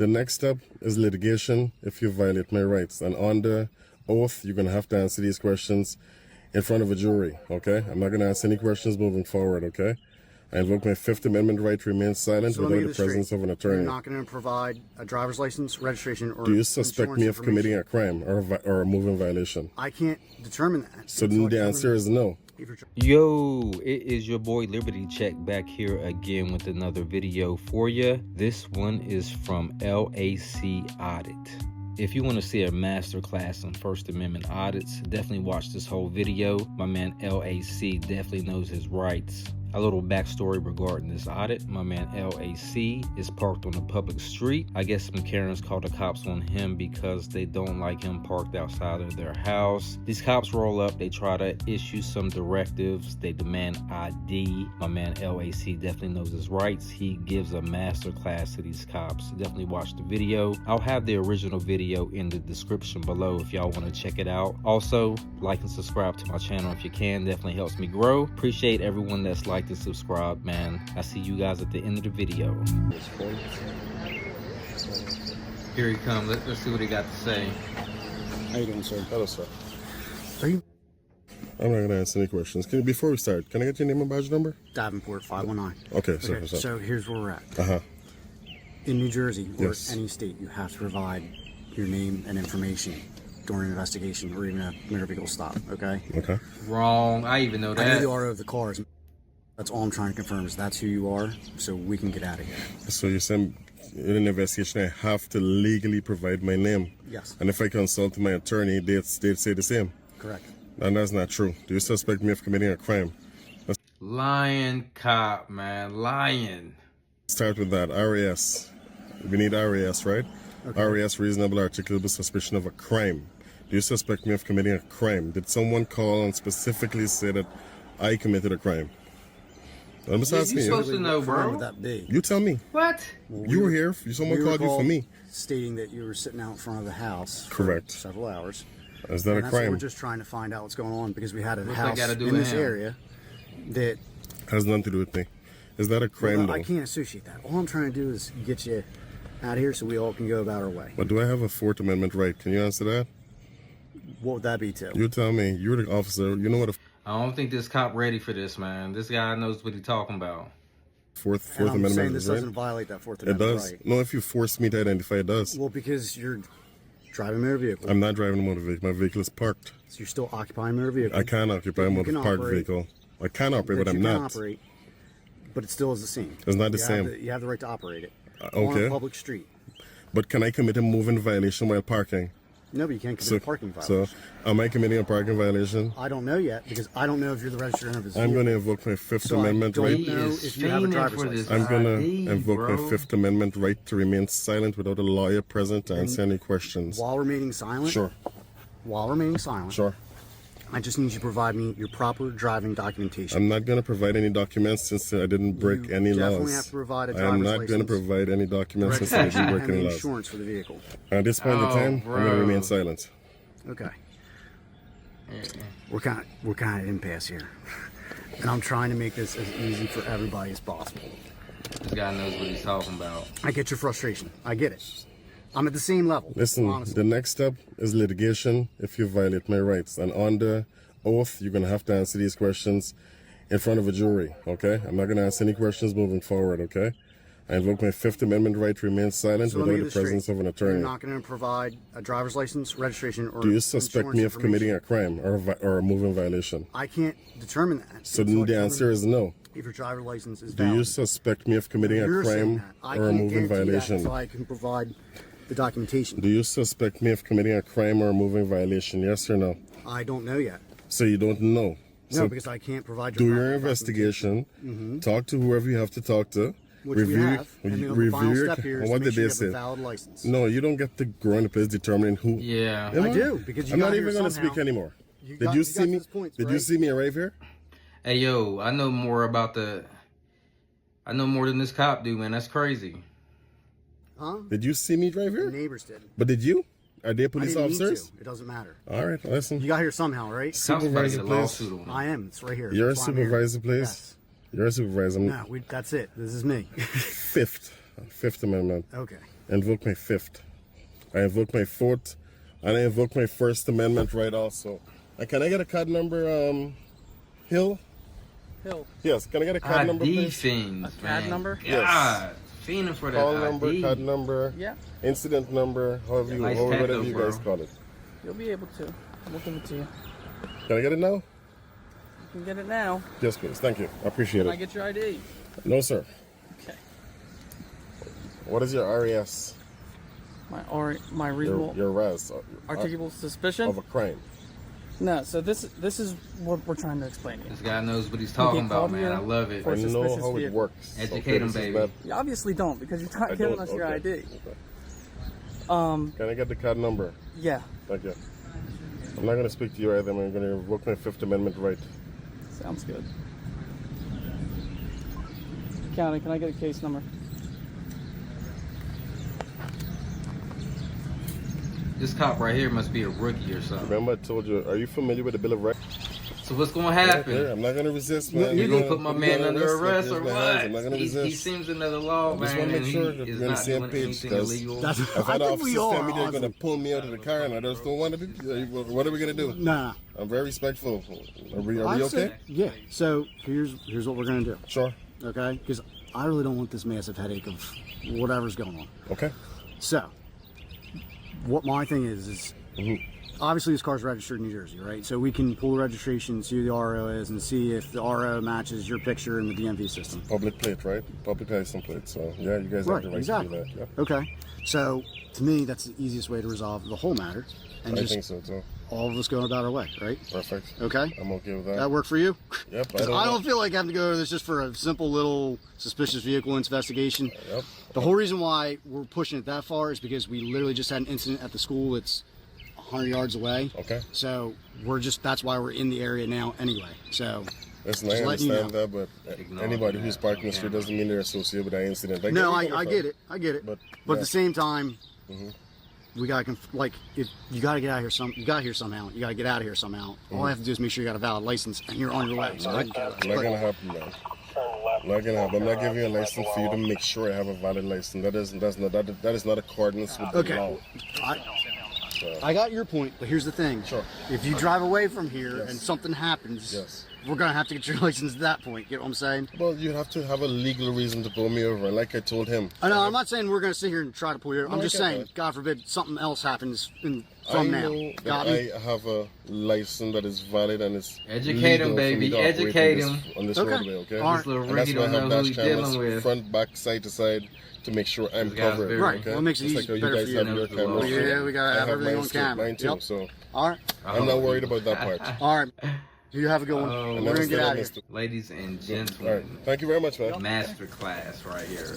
The next step is litigation if you violate my rights. And on the oath, you're going to have to answer these questions in front of a jury, okay? I'm not going to ask any questions moving forward, okay? I invoke my Fifth Amendment right to remain silent So without the presence of an attorney. You're not going to provide a driver's license, registration, or Do you suspect me of committing a crime or a moving violation? I can't determine that. So then the answer is no. Yo, it is your boy Liberty Check back here again with another video for you. This one is from LAC Audit. If you want to see a masterclass on First Amendment audits, definitely watch this whole video. My man LAC definitely knows his rights. A little backstory regarding this audit. My man LAC is parked on a public street. I guess some Karens called the cops on him because they don't like him parked outside of their house. These cops roll up, they try to issue some directives, they demand ID. My man LAC definitely knows his rights. He gives a master class to these cops. Definitely watch the video. I'll have the original video in the description below if y'all want to check it out. Also, like and subscribe to my channel if you can. Definitely helps me grow. Appreciate everyone that's liked and subscribed, man. I see you guys at the end of the video. Here he comes. Let's see what he got to say. How you doing, sir? Hello, sir. Are you? I'm not going to answer any questions. Before we start, can I get your name and badge number? Davenport 519. Okay, sir. Okay, so here's where we're at. Uh-huh. In New Jersey or Yes. any state, you have to provide your name and information during an investigation or even a motor vehicle stop, okay? Okay. Wrong. I even know I know that. the RO of the cars. That's all I'm trying to confirm is that's who you are, so we can get out of here. So you're saying in an investigation I have to legally provide my name? Yes. And if I consult my attorney, they'd say the same? Correct. And that's not true. Do you suspect me of committing a crime? Lying cop, man. Lying. Start with that. RAS. We need RAS, right? Okay. RAS, reasonable articulable suspicion of a crime. Do you suspect me of committing a crime? Did someone call and specifically say that I committed a crime? I'm just asking You're you. supposed to know, What crime bro. would that be? You tell me. What? Well, You were here. Someone we called you for recall me. stating that you were sitting out in front of the house for Correct. several hours. Is that And a that's what crime? we're just trying to find out what's going on because we had a What's that house gotta do in with this him? area that Has nothing to do with me. Is that a crime, well, I though? can't associate that. All I'm trying to do is get you out of here so we all can go about our way. But do I have a Fourth Amendment right? Can you answer that? What would that be, too? You tell me. You're the officer. You know what a I don't think this cop ready for this, man. This guy knows what he's talking about. Fourth And I'm Amendment saying is, this right? doesn't violate that Fourth It Amendment does. right. No, if you force me to identify, it does. Well, because you're driving a motor vehicle. I'm not driving a motor vehicle. My vehicle is parked. So you're still occupying a motor vehicle. I can occupy a You motor can parked operate. vehicle. I can operate, that but I'm you can not. operate, but it still is the same. It's not the You same. have you have the right to operate it. Okay. On a public street. But can I commit a moving violation while parking? No, but you can't commit a parking So, violation. am I committing a parking violation? I don't know yet because I don't know if you're the registered owner of his I'm vehicle. going to invoke my Fifth So I Amendment don't right. He know is if you have a fiending driver's for this license. I'm going ID, to invoke bro. my Fifth Amendment right to remain silent without a lawyer present to answer any questions. While remaining silent. Sure. While remaining silent. Sure. I just need you to provide me your proper driving documentation. I'm not going to provide any documents since I didn't break You any laws. definitely have to provide a I am driver's not going to license, provide any documents since I registration, didn't break and any the laws. insurance for the vehicle. At this point in Oh, time, I'm going to bro. remain silent. Okay. We're kind of impasse here, and I'm trying to make this as easy for everybody as possible. This guy knows what he's talking about. I get your frustration. I get it. I'm at the same level. Listen, honestly. the next step is litigation if you violate my rights. And on the oath, you're going to have to answer these questions in front of a jury, okay? I'm not going to ask any questions moving forward, okay? I invoke my Fifth Amendment right to remain silent So let me without get the this straight. presence of an attorney. You're not going to provide a driver's license, registration, or Do you suspect insurance me of committing information. a crime or a moving violation? I can't determine that. So until then I the determine answer is no. if your driver's license is Do valid. you suspect me of committing You're a saying crime that. I or a can't moving guarantee that violation? until I can provide the documentation. Do you suspect me of committing a crime or a moving violation? Yes or no? I don't know yet. So you don't know. No, So because I can't provide do your your proper documentation. investigation. Talk to whoever you have to talk to. Which we have. And the final your- step here is and to what make did sure they you have a say? valid license. No, you don't get to go in the place determining who. Yeah. Am I do, because you I'm got not here even going to somehow. speak anymore. You Did got- you you see got me? those points, Did you right? see me arrive here? Hey, yo, I know more about I know more than this cop do, man. That's crazy. Huh? Did you see me drive The here? neighbors did. But did you? Are they I police didn't need officers? to. It doesn't matter. All right, listen. You got here somehow, right? Cops about to Supervisor, get a please. lawsuit on him. I am. It's right here. You're a That's why I'm here. supervisor, please. Yes. You're a supervisor. No, that's it. This is me. Fifth Amendment. Okay. invoke my fifth. I invoke my fourth, and I invoke my First Amendment right also. And can I get a card number, Hill? Hill. Yes, can I get a card number, ID please? fiends, A CAD man. number? Yes. God, fiending for that Call ID. number, card number, Yeah, incident number, however you, Nice whatever tattoo, you bro. guys call it. you'll be able to. We'll give it to you. Can I get it now? You can get it now. Yes, please. Thank you. I appreciate Can I it. get your ID? No, sir. Okay. What is your RAS? My reasonable Your RAS articulable suspicion? of a crime. No, so this is what we're trying to explain to you. This guy knows what he's talking about, called man. here I love it. for I know suspicious how it vehicle. works. Educate 'em, this is baby. not- You obviously don't because you're not I giving don't. us your Okay. ID. Okay. Can I get the card number? Yeah, Thank you. I'm not going to speak to you either. I'm going to invoke my Fifth Amendment right. sounds good. County, can I get a case number? This cop right here must be a rookie or something. Remember I told you, are you familiar with the Bill of Rights? So what's gonna Yeah, happen? I'm not going to resist, man. You gonna put my man under arrest or I'm not what? going to He resist. seems under the law, I just man, wanna and make sure he that is we're on the not same doing page, anything 'cause illegal. That's, I've I had think officers we tell are. me they're going to honestly. pull me out of the car, and I just don't want to do. What are we going to do? Nah. I'm very respectful. Are we I'd say- okay? Yeah. So here's what we're gonna do. Sure. Okay? Because I really don't want this massive headache of whatever's going on. Okay. So, what my thing is obviously this car's registered in New Jersey, right? So we can pull the registration, see who the RO is, and see if the RO matches your picture in the DMV system. Public plate, right? Public license plate. So, yeah, you guys Right, have the right exactly. to do that. Yeah. Okay. So, to me, that's the easiest way to resolve the whole matter. And I just think so, too. all of us going about our way, right? Perfect. Okay? I'm okay with that. That work for you? Yep. 'Cause I don't feel like having to go to this just for a simple little suspicious vehicle investigation. Yep. The whole reason why we're pushing it that far is because we literally just had an incident at the school that's 100 yards away. Okay. So that's why we're in the area now anyway. So Listen, Just I letting you understand that, but Ignore anybody that who's parking the street doesn't mean they're associated with that incident. Like, no, where you I coming get from? it. I get it. But, But yeah. at the same time, we gotta if you gotta get out here you got here somehow. You gotta get out of here somehow. All I have to do is make sure you got a valid license and you're on your way. So I can Not gonna happen, man. Not gonna happen. I'm not giving you a license for you to make sure I have a valid license. That is not accordance with the Okay. law. I got your point, but here's the thing. Sure. If you drive away from here Yes. and something happens, Yes. we're gonna have to get your license at that point. Get what I'm saying? Well, you have to have a legal reason to pull me over. And like I told him, I know. I'm not saying we're gonna sit here and try to pull you over. I'm No, I just get saying, that. God forbid, something else happens from I now. know Got that me? I have a license that is valid and it's Educate 'em, legal for me baby. to operate Educate on 'em. on this Okay. roadway, okay? All This little And that's rookie why I don't have know who dash he's cameras dealing with. front, back, side to side to make sure I'm This guy's covered. very- Right. Okay? Well, it makes it Just easy like how you better guys for you. have your Knows the cameras. law. Yeah, we gotta I have everything mine on too, camera. Mine too. Yep. So All right. I'm not worried about that part. All right. You have a good one. Oh, We're gonna get out of here. Ladies and All right. gentlemen, Thank you very much, man. master class right here.